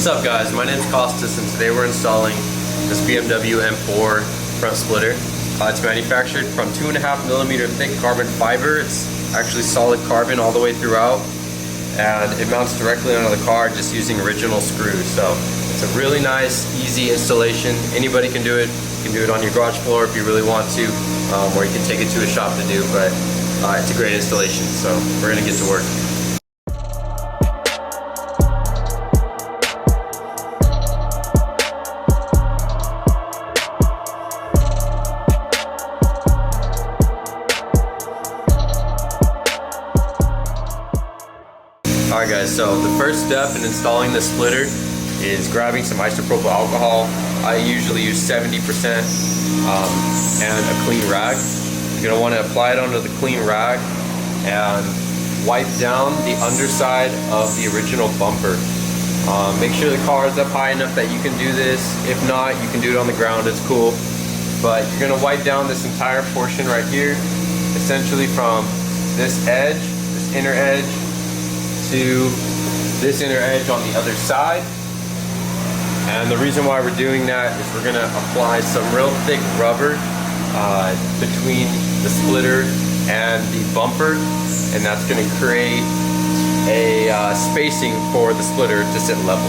What's up guys, my name is Costas and today we're installing this BMW M4 front splitter. It's manufactured from 2.5mm thick carbon fiber. It's actually solid carbon all the way throughout, and it mounts directly onto the car just using original screws. So it's a really nice, easy installation. Anybody can do it. You can do it on your garage floor if you really want to, or you can take it to a shop to do, but it's a great installation. So we're gonna get to work. Alright guys, so the first step in installing the splitter is grabbing some isopropyl alcohol. I usually use 70% and a clean rag. You're going to want to apply it onto the clean rag and wipe down the underside of the original bumper. Make sure the car is up high enough that you can do this. If not, you can do it on the ground, it's cool. But you're going to wipe down this entire portion right here, essentially from this edge, this inner edge, to this inner edge on the other side. And the reason why we're doing that is we're going to apply some real thick rubber between the splitter and the bumper, and that's going to create a spacing for the splitter to sit level.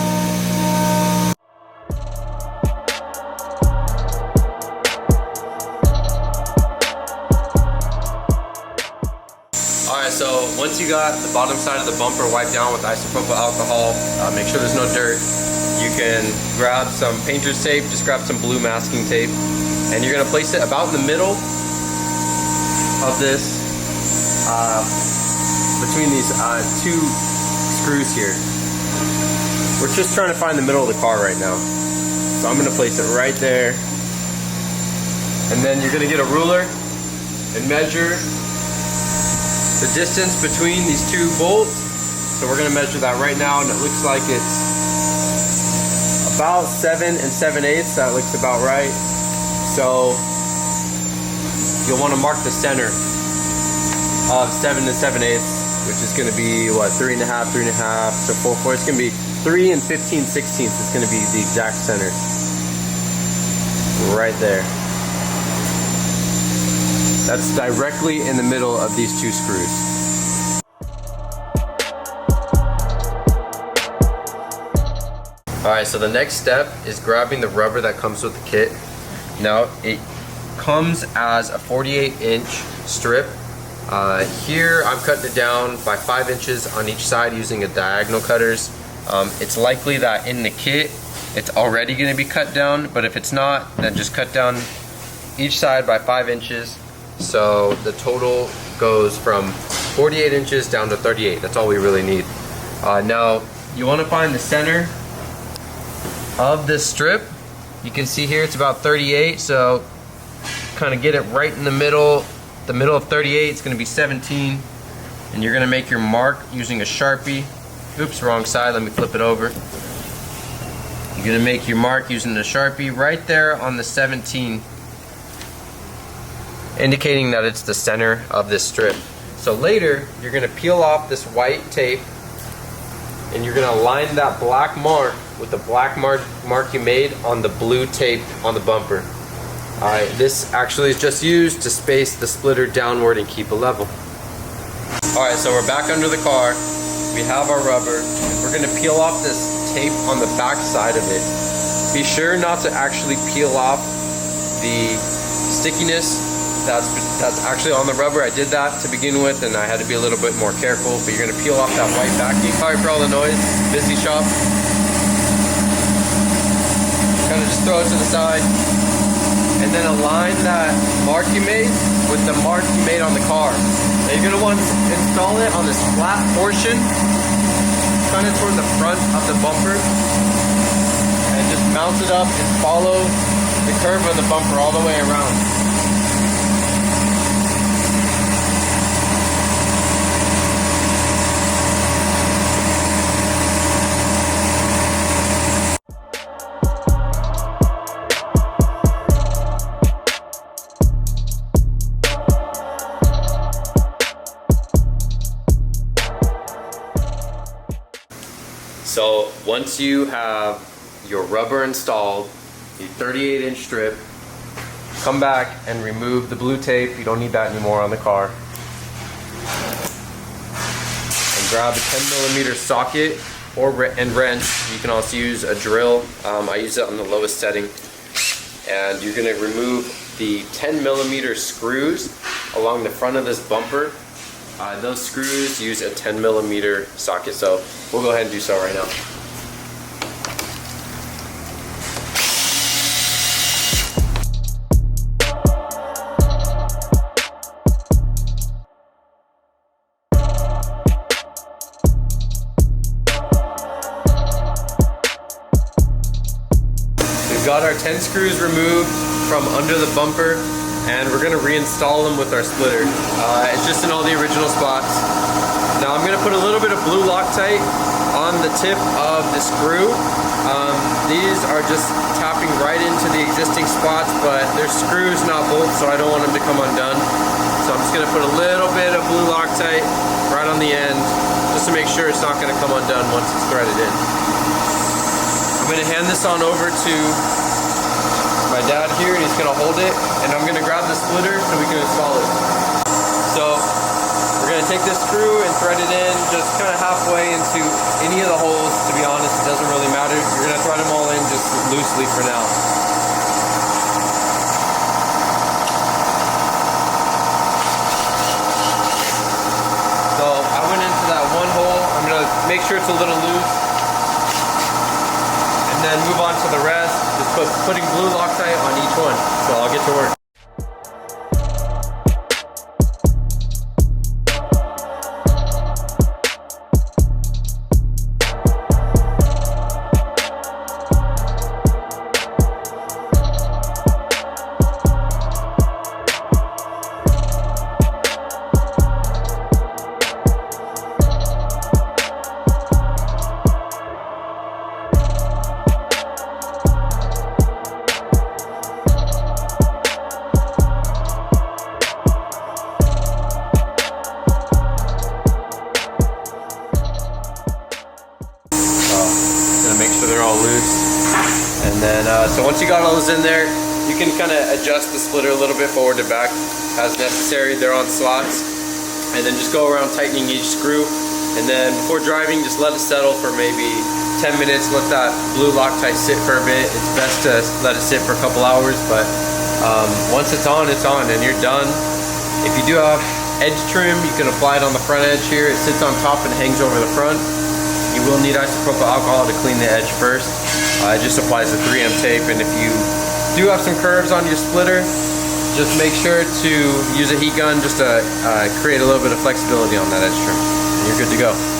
Alright, so once you got the bottom side of the bumper wiped down with isopropyl alcohol, make sure there's no dirt. You can grab some painter's tape, just grab some blue masking tape, and you're going to place it about in the middle of this, between these two screws here. We're just trying to find the middle of the car right now. So I'm going to place it right there. And then you're going to get a ruler and measure the distance between these two bolts. So we're going to measure that right now, and it looks like it's about 7 7/8. That looks about right. So you'll want to mark the center of 7 7/8, which is going to be what, 3 1/2, 3 1/2 to 4 4. It's going to be 3 15/16. It's going to be the exact center right there. That's directly in the middle of these two screws. Alright, so the next step is grabbing the rubber that comes with the kit. Now, it comes as a 48-inch strip. Here, I'm cutting it down by 5 inches on each side using a diagonal cutters. It's likely that in the kit, it's already going to be cut down, but if it's not, then just cut down each side by 5 inches. So the total goes from 48 inches down to 38. That's all we really need. Now, you want to find the center of this strip. You can see here it's about 38, so kind of get it right in the middle. The middle of 38 is going to be 17, and you're going to make your mark using a Sharpie. Oops, wrong side, let me flip it over. You're going to make your mark using the Sharpie right there on the 17, indicating that it's the center of this strip. So later, you're going to peel off this white tape, and you're going to align that black mark with the black mark you made on the blue tape on the bumper. Alright, this actually is just used to space the splitter downward and keep it level. Alright, so we're back under the car. We have our rubber. We're going to peel off this tape on the back side of it. Be sure not to actually peel off the stickiness that's actually on the rubber. I did that to begin with, and I had to be a little bit more careful, but you're going to peel off that white backing. Sorry for all the noise, busy shop. Kind of just throw it to the side, and then align that mark you made with the mark you made on the car. Now you're going to want to install it on this flat portion, kind of toward the front of the bumper, and just mount it up and follow the curve of the bumper all the way around. So once once you have your rubber installed, the 38-inch strip, come back and remove the blue tape. You don't need that anymore on the car. And grab a 10mm socket and wrench. You can also use a drill. I use it on the lowest setting. And you're going to remove the 10mm screws along the front of this bumper. Those screws use a 10mm socket, so we'll go ahead and do so right now. We've got our 10 screws removed from under the bumper, and we're gonna reinstall them with our splitter. It's just in all the original spots. Now I'm gonna put a little bit of blue Loctite on the tip of the screw. These are just tapping right into the existing spots, but they're screws, not bolts, so I don't want them to come undone. So I'm just gonna put a little bit of blue Loctite right on the end, just to make sure it's not gonna come undone once it's threaded in. I'm gonna hand this on over to my dad here, and he's gonna hold it, and I'm gonna grab the splitter so we can install it. So we're gonna take this screw and thread it in just kind of halfway into any of the holes. To be honest, it doesn't really matter. You're gonna thread them all in just loosely for now. So I went into that one hole. I'm gonna make sure it's a little loose, and then move on to the rest. Just putting blue Loctite on each one. So I'll get to work. Make sure they're all loose, and then so once you got all those in there, you can kind of adjust the splitter a little bit forward to back as necessary. They're on slots, and then just go around tightening each screw, and then before driving, just let it settle for maybe 10 minutes. Let that blue Loctite sit for a bit. It's best to let it sit for a couple hours, but once it's on, and you're done. If you do have edge trim, you can apply it on the front edge here. It sits on top and hangs over the front. You will need isopropyl alcohol to clean the edge first. It just applies the 3M tape, and if you do have some curves on your splitter, just make sure to use a heat gun just to create a little bit of flexibility on that edge trim. And you're good to go.